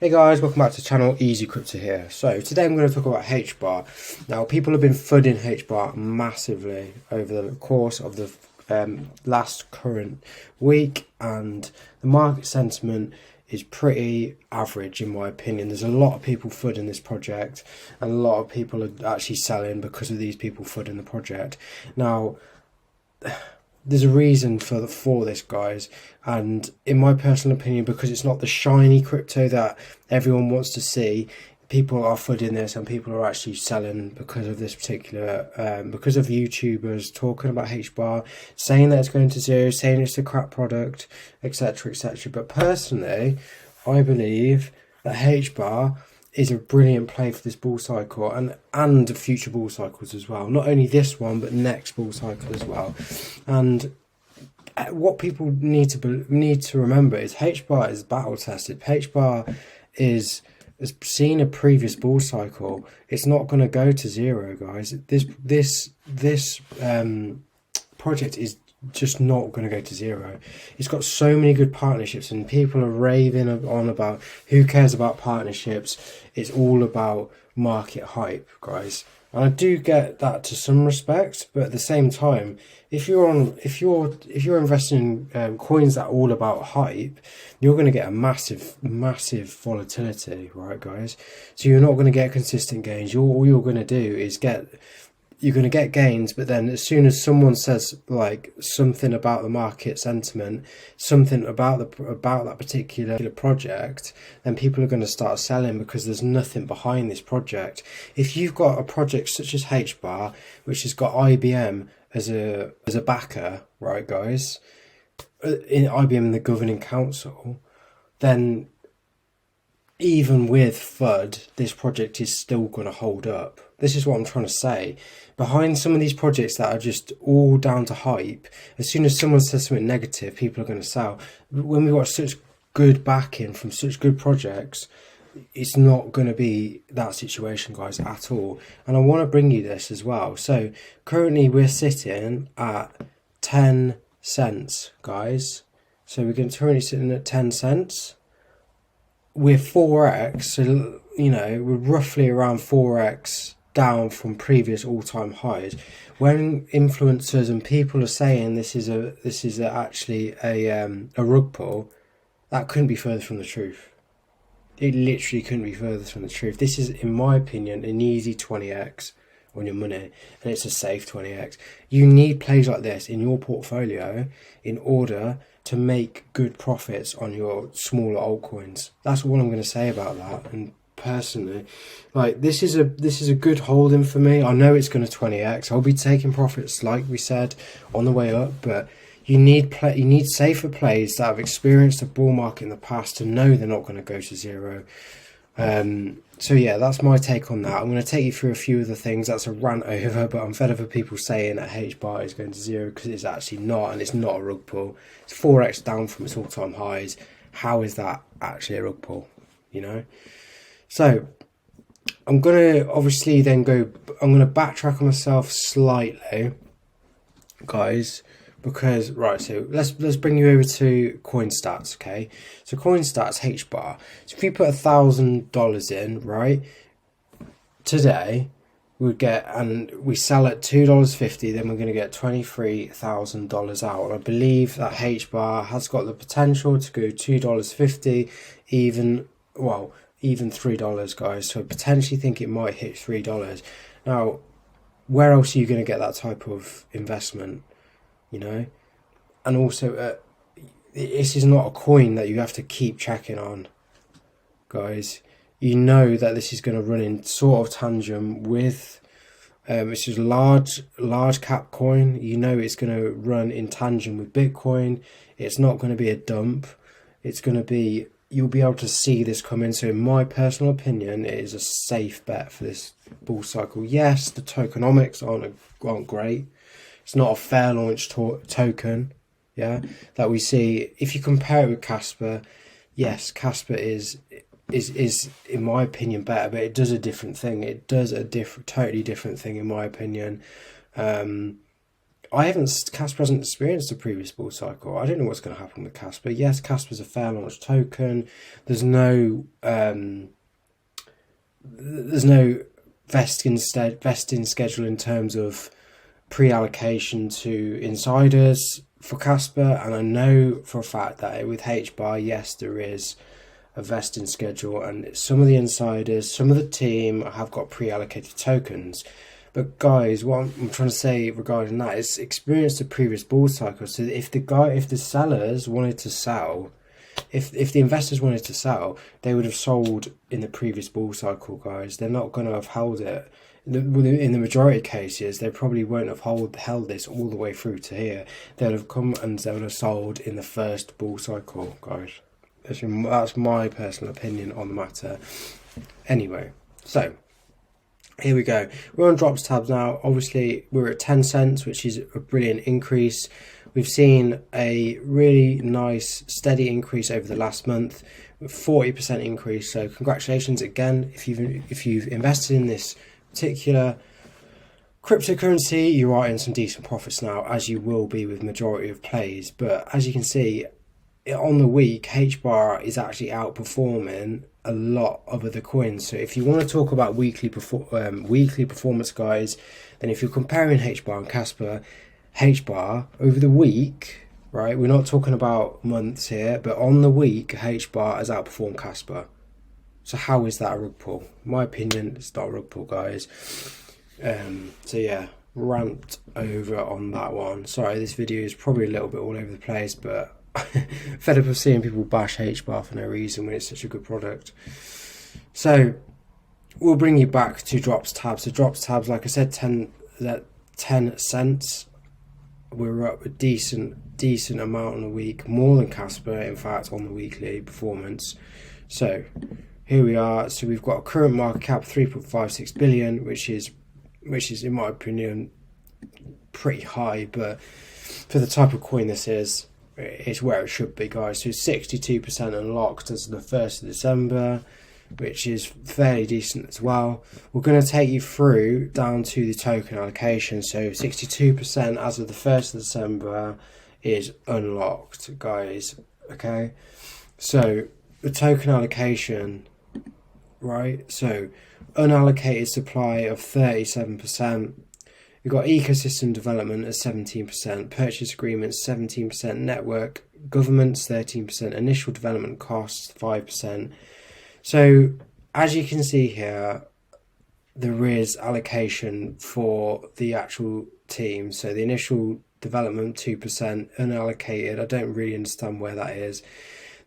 Hey guys, welcome back to the channel. Easy Crypto here. So today I'm going to talk about HBAR. Now people have been flooding HBAR massively over the course of the last current week, and the market sentiment is pretty average in my opinion. There's a lot of people flooding this project, and a lot of people are actually selling because of these people flooding the project. Now there's a reason for this, guys, and in my personal opinion, because it's not the shiny crypto that everyone wants to see, people are flooding this and people are actually selling because of this particular because of YouTubers talking about HBAR, saying that it's going to zero, saying it's a crap product, etc, etc. But personally, I believe that HBAR is a brilliant play for this bull cycle and future bull cycles as well. Not only this one, but next bull cycle as well. And what people need to remember is HBAR is battle tested. HBAR has seen a previous bull cycle. It's not going to go to zero, guys. This project is just not going to go to zero. It's got so many good partnerships, and people are raving on about who cares about partnerships. It's all about market hype, guys. And I do get that to some respects, but at the same time, if you're investing in coins that are all about hype, you're going to get a massive volatility, right, guys? So you're not going to get consistent gains. All you're going to do is you're going to get gains, but then as soon as someone says like something about the market sentiment, something about that particular project, then people are going to start selling because there's nothing behind this project. If you've got a project such as HBAR, which has got IBM as a backer, right, guys, in IBM, the governing council, then even with FUD, this project is still going to hold up. This is what I'm trying to say. Behind some of these projects that are just all down to hype, as soon as someone says something negative, people are going to sell. When we've got such good backing from such good projects, it's not going to be that situation, guys, at all. And I want to bring you this as well. So currently we're sitting at 10 cents, guys. So we're currently sitting at 10 cents. We're 4x, so you know, we're roughly around 4x down from previous all-time highs. When influencers and people are saying this is actually a rug pull, that couldn't be further from the truth. It literally couldn't be further from the truth. This is, in my opinion, an easy 20x on your money, and it's a safe 20x. You need plays like this in your portfolio in order to make good profits on your smaller altcoins. That's all I'm going to say about that. And personally, like, this is a good holding for me. I know it's going to 20x. I'll be taking profits, like we said, on the way up, but you need safer plays that have experienced a bull market in the past to know they're not going to go to zero. So yeah, that's my take on that. I'm going to take you through a few of the things. That's a rant over, but I'm fed up of people saying that HBAR is going to zero, because it's actually not, and it's not a rug pull. It's 4x down from its all-time highs. How is that actually a rug pull, you know? So I'm going to obviously then I'm going to backtrack on myself slightly, guys, because so let's bring you over to CoinStats, okay? So CoinStats HBAR. So if you put $1,000 in, right, today we get, and we sell at $2.50, then we're going to get $23,000 out. And I believe that HBAR has got the potential to go $2.50, even $3, guys. So I potentially think it might hit $3. Now, where else are you going to get that type of investment? You know, and also this is not a coin that you have to keep checking on, guys. You know that this is going to run in sort of tandem with this is large cap coin. You know it's going to run in tandem with Bitcoin. It's not going to be a dump. It's going to be, you'll be able to see this coming. So in my personal opinion, it is a safe bet for this bull cycle. Yes, the tokenomics aren't great. It's not a fair launch token, yeah, that we see. If you compare it with Casper, yes, Casper is in my opinion better, but it does a different thing. It does a totally different thing in my opinion. Casper hasn't experienced the previous bull cycle. I don't know what's going to happen with Casper. Yes, Casper's a fair launch token. There's no vesting schedule in terms of pre-allocation to insiders for Casper, and I know for a fact that with HBAR, yes, there is a vesting schedule, and some of the insiders, some of the team have got pre-allocated tokens. But guys, what I'm trying to say regarding that is experience the previous bull cycle. So if the sellers wanted to sell, if the investors wanted to sell, they would have sold in the previous bull cycle, guys. They're not going to have held it. In the majority of cases, they probably won't have held this all the way through to here. They'll have come and they would have sold in the first bull cycle, guys. That's my personal opinion on the matter. Anyway, so here we go. We're on Dropstabs now. Obviously, we're at 10 cents, which is a brilliant increase. We've seen a really nice, steady increase over the last month, 40% increase. So congratulations again. If you've invested in this particular cryptocurrency, you are in some decent profits now, as you will be with majority of plays. But as you can see, on the week, HBAR is actually outperforming a lot of other coins. So if you want to talk about weekly performance, guys, then if you're comparing HBAR and Casper, HBAR over the week, right? We're not talking about months here, but on the week, HBAR has outperformed Casper. So how is that a rug pull? In my opinion, it's not a rug pull, guys. So yeah, rant over on that one. Sorry, this video is probably a little bit all over the place, but fed up of seeing people bash HBAR for no reason when it's such a good product. So we'll bring you back to Dropstabs. So Dropstabs, like I said, 10 cents. We're up a decent amount on a week, more than Casper, in fact, on the weekly performance. So here we are. So we've got a current market cap of 3.56 billion, which is in my opinion pretty high, but for the type of coin this is, it's where it should be, guys. So 62% unlocked as of the 1st of December, which is fairly decent as well. We're going to take you through down to the token allocation. So 62% as of the 1st of December is unlocked, guys. Okay, so the token allocation, right? So unallocated supply of 37%. We've got ecosystem development at 17%, purchase agreements 17%, network governments 13%, initial development costs 5%. So as you can see here, there is allocation for the actual team. So the initial development 2%, unallocated. I don't really understand where that is.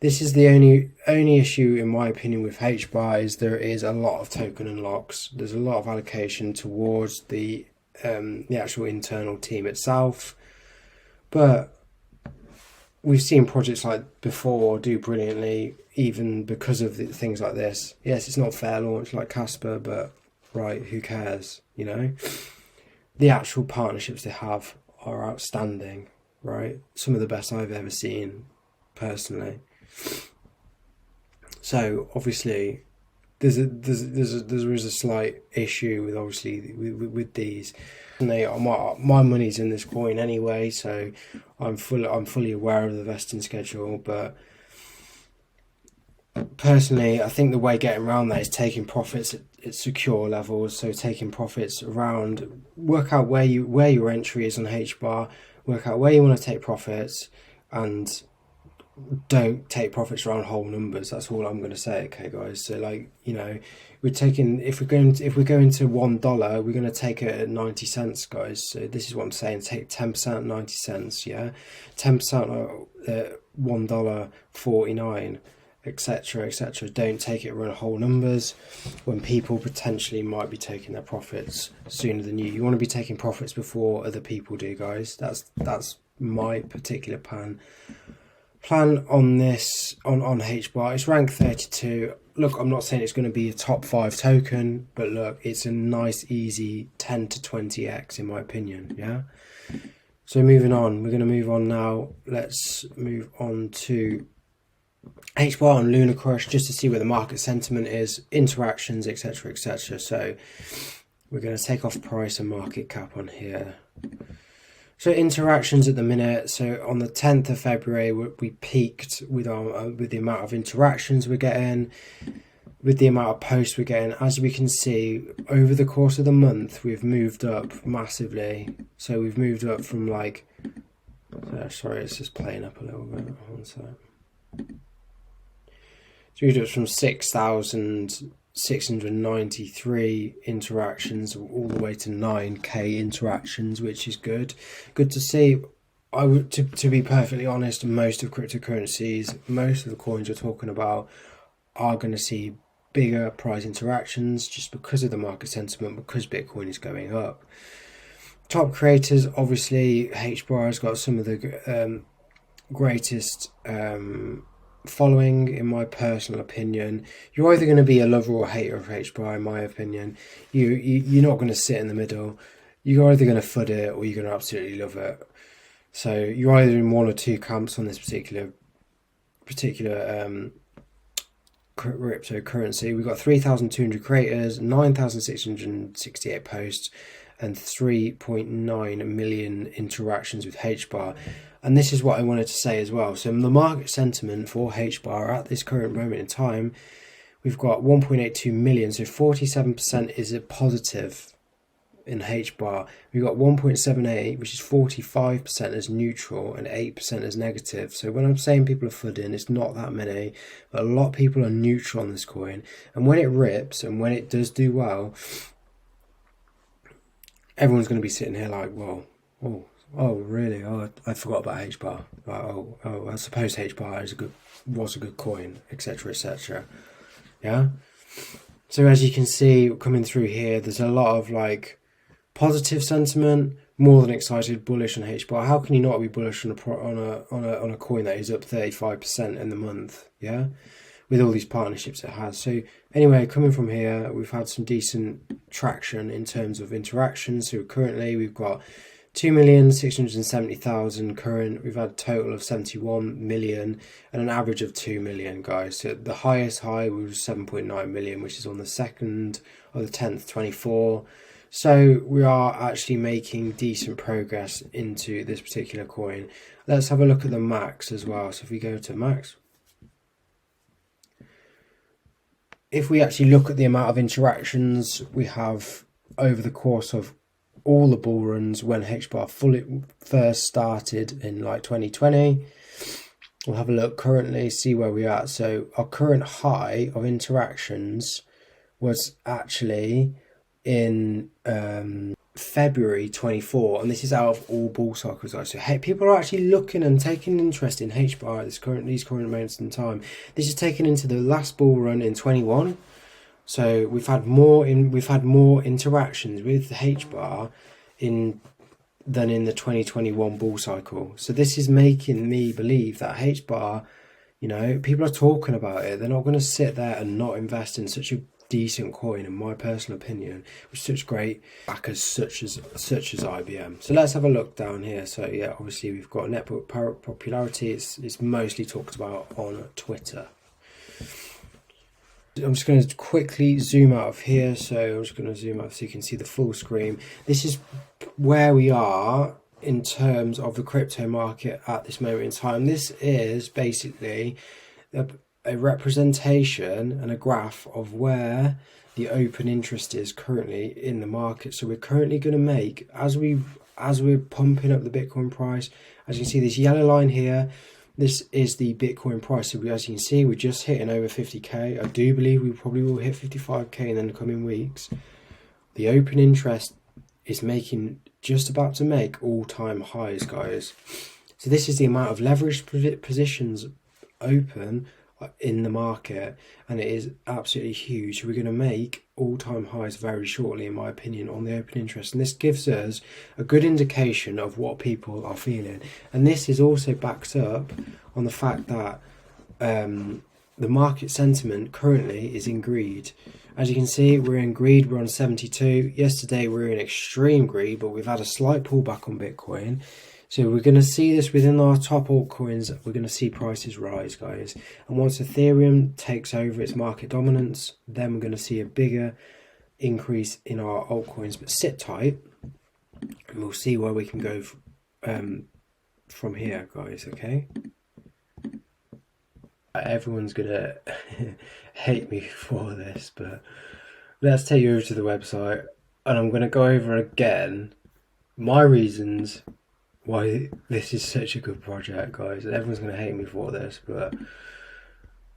This is the only issue, in my opinion, with HBAR is there is a lot of token unlocks. There's a lot of allocation towards the actual internal team itself, but we've seen projects like before do brilliantly even because of things like this. Yes, it's not fair launch like Casper, but right, who cares, you know? The actual partnerships they have are outstanding, right? Some of the best I've ever seen personally. So obviously there is a slight issue with obviously with these. And my money's in this coin anyway, so I'm fully aware of the vesting schedule. But personally, I think the way getting around that is taking profits at secure levels. So taking profits around, work out where your entry is on HBAR, work out where you want to take profits, and don't take profits around whole numbers. That's all I'm going to say. Okay, guys. So like, you know, we're taking, if we go into $1, we're going to take it at 90 cents, guys. So this is what I'm saying. Take 10% at 90 cents. Yeah, 10% at $1.49, etc., etc. Don't take it around whole numbers when people potentially might be taking their profits sooner than you. You want to be taking profits before other people do, guys. That's my particular plan on this, on HBAR. It's rank 32. Look, I'm not saying it's going to be a top 5 token, but look, it's a nice easy 10 to 20x in my opinion. Yeah, so moving on, we're going to move on now. Let's move on to HBAR and Lunar Crush, just to see where the market sentiment is, interactions, etc., etc. So we're going to take off price and market cap on here. So interactions at the minute. So on the 10th of February, we peaked with the amount of interactions we're getting, with the amount of posts we're getting. As we can see, over the course of the month, we've moved up massively. So we've moved up from like, sorry, it's just playing up a little bit. One sec. So we've moved up from 6,693 interactions all the way to 9k interactions, which is good to see. I would, to be perfectly honest, most of cryptocurrencies, most of the coins we're talking about are going to see bigger price interactions just because of the market sentiment, because Bitcoin is going up. Top creators, obviously HBAR has got some of the greatest following, in my personal opinion. You're either going to be a lover or hater of HBAR, in my opinion. You're not going to sit in the middle. You're either going to FUD it or you're going to absolutely love it. So you're either in one or two camps on this particular cryptocurrency. We've got 3,200 creators, 9,668 posts, and 3.9 million interactions with HBAR. And this is what I wanted to say as well. So the market sentiment for HBAR at this current moment in time, we've got 1.82 million. So 47% is a positive in HBAR. We've got 1.78, which is 45% as neutral and 8% as negative. So when I'm saying people are FUDing, it's not that many, but a lot of people are neutral on this coin. And when it rips and when it does do well, everyone's going to be sitting here like, well, oh really? Oh, I forgot about HBAR. Oh, I suppose HBAR was a good coin, etc., etc. Yeah. So as you can see, coming through here, there's a lot of like positive sentiment, more than excited, bullish on HBAR. How can you not be bullish on a coin that is up 35% in the month? Yeah, with all these partnerships it has. So anyway, coming from here, we've had some decent traction in terms of interactions. So currently we've got 2,670,000 current. We've had a total of 71 million and an average of 2 million, guys. So the highest high was 7.9 million, which is on the 2nd of the 10th, 24. So we are actually making decent progress into this particular coin. Let's have a look at the max as well. So if we go to max, if we actually look at the amount of interactions we have over the course of all the bull runs when HBAR first started in like 2020, we'll have a look currently, see where we're at. So our current high of interactions was actually in February 24, and this is out of all bull cycles, guys. So people are actually looking and taking interest in HBAR at these current moments in time. This is taken into the last bull run in 21. So we've had more interactions with HBAR than in the 2021 bull cycle. So this is making me believe that HBAR, you know, people are talking about it. They're not going to sit there and not invest in such a decent coin, in my personal opinion, with such great backers such as IBM. So let's have a look down here. So yeah, obviously we've got network popularity. It's mostly talked about on Twitter. I'm just going to quickly zoom out of here. So I'm just going to zoom out so you can see the full screen. This is where we are in terms of the crypto market at this moment in time. This is basically a representation and a graph of where the open interest is currently in the market. So we're currently going to make, as we're pumping up the Bitcoin price, as you can see this yellow line here, this is the Bitcoin price. So as you can see, we're just hitting over 50k. I do believe we probably will hit 55k in the coming weeks. The open interest is just about to make all-time highs, guys. So this is the amount of leveraged positions open in the market, and it is absolutely huge. We're going to make all-time highs very shortly, in my opinion, on the open interest, and this gives us a good indication of what people are feeling. And this is also backed up on the fact that the market sentiment currently is in greed. As you can see, we're in greed. We're on 72. Yesterday we were in extreme greed, but we've had a slight pullback on Bitcoin. So we're going to see this within our top altcoins. We're going to see prices rise, guys. And once Ethereum takes over its market dominance, then we're going to see a bigger increase in our altcoins. But sit tight, and we'll see where we can go from here, guys, okay? Everyone's gonna hate me for this, but let's take you over to the website, and I'm gonna go over again my reasons why this is such a good project, guys. Everyone's gonna hate me for this, but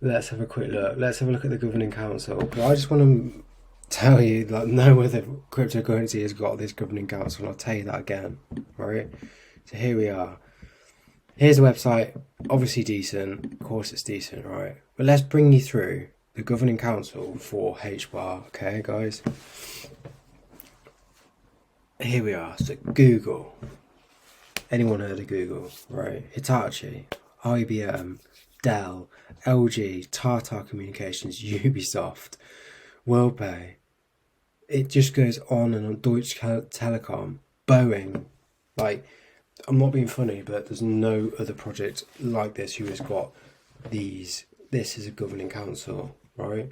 let's have a quick look. Let's have a look at the governing council. But I just want to tell you, like, no other cryptocurrency has got this governing council, and I'll tell you that again, right? So here we are. Here's the website, obviously decent, of course it's decent, right? But let's bring you through the governing council for HBAR, okay, guys? Here we are. So Google. Anyone heard of Google, right? Hitachi, IBM, Dell, LG, Tata Communications, Ubisoft, WorldPay. It just goes on and on. Deutsche Telekom, Boeing. Like, I'm not being funny, but there's no other project like this who has got these. This is a governing council, right?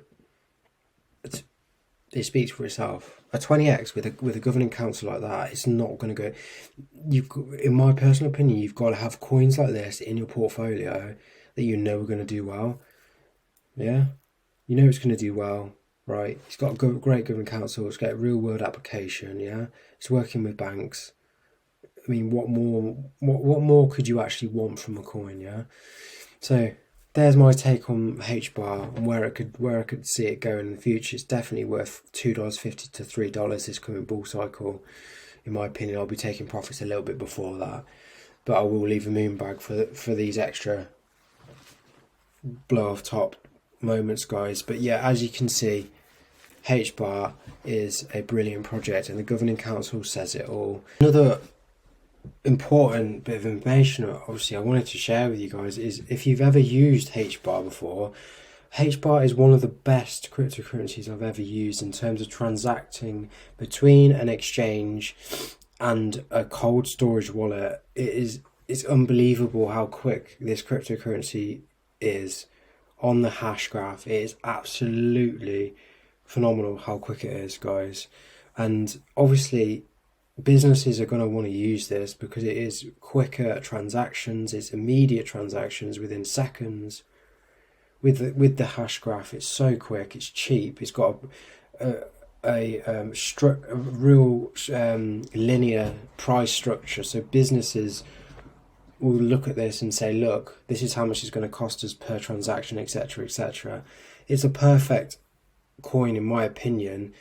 It speaks for itself. A 20x with a governing council like that, it's not going to go. In my personal opinion, you've got to have coins like this in your portfolio that you know are going to do well. Yeah, you know it's going to do well, right? It's got a great governing council. It's got a real world application. Yeah, it's working with banks. I mean, what more could you actually want from a coin? Yeah. So there's my take on HBAR and where I could see it going in the future. It's definitely worth $2.50 to $3 this coming bull cycle. In my opinion, I'll be taking profits a little bit before that, but I will leave a moon bag for these extra blow off top moments, guys. But yeah, as you can see, HBAR is a brilliant project, and the governing council says it all. Another important bit of information obviously I wanted to share with you guys is, if you've ever used HBAR before, HBAR is one of the best cryptocurrencies I've ever used in terms of transacting between an exchange and a cold storage wallet. It's unbelievable how quick this cryptocurrency is on the hash graph. It is absolutely phenomenal how quick it is, guys. And obviously businesses are going to want to use this because it is quicker transactions, it's immediate transactions within seconds. With the hash graph, it's so quick, it's cheap, it's got a real linear price structure, so businesses will look at this and say, look, this is how much it's going to cost us per transaction, etc., etc. It's a perfect coin, in my opinion,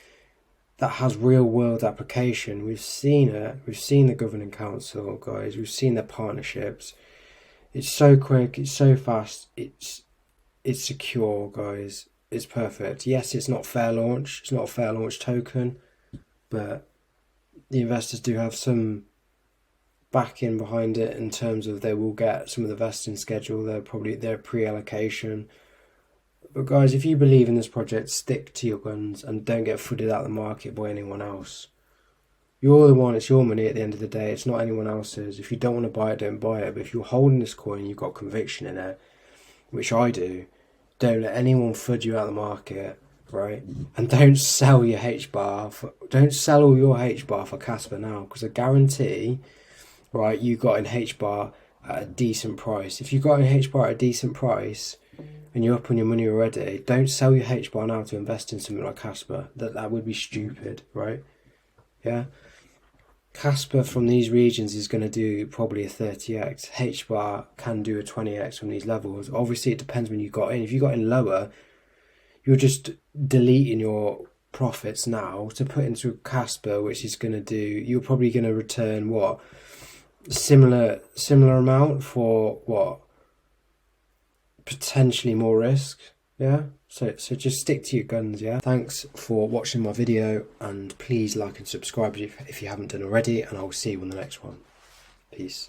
that has real world application. We've seen it. We've seen the governing council, guys. We've seen their partnerships. It's so quick. It's so fast. It's secure, guys. It's perfect. Yes, it's not fair launch. It's not a fair launch token, but the investors do have some backing behind it in terms of they will get some of the vesting schedule. They're probably their pre-allocation. But guys, if you believe in this project, stick to your guns and don't get footed out of the market by anyone else. You're the one, it's your money at the end of the day, it's not anyone else's. If you don't want to buy it, don't buy it. But if you're holding this coin, you've got conviction in it, which I do, don't let anyone foot you out of the market, right? And don't sell your HBAR, don't sell all your HBAR for Casper now, because I guarantee, right, you got in HBAR at a decent price. If you got in HBAR at a decent price, and you're up on your money already, don't sell your HBAR now to invest in something like Casper. That would be stupid, right? Yeah. Casper from these regions is going to do probably a 30x. HBAR can do a 20x from these levels. Obviously, it depends when you got in. If you got in lower, you're just deleting your profits now to put into Casper, which is going to do, you're probably going to return what? Similar amount for what? Potentially more risk. Yeah, so just stick to your guns. Yeah, thanks for watching my video, and please like and subscribe if you haven't done already, and I'll see you on the next one. Peace.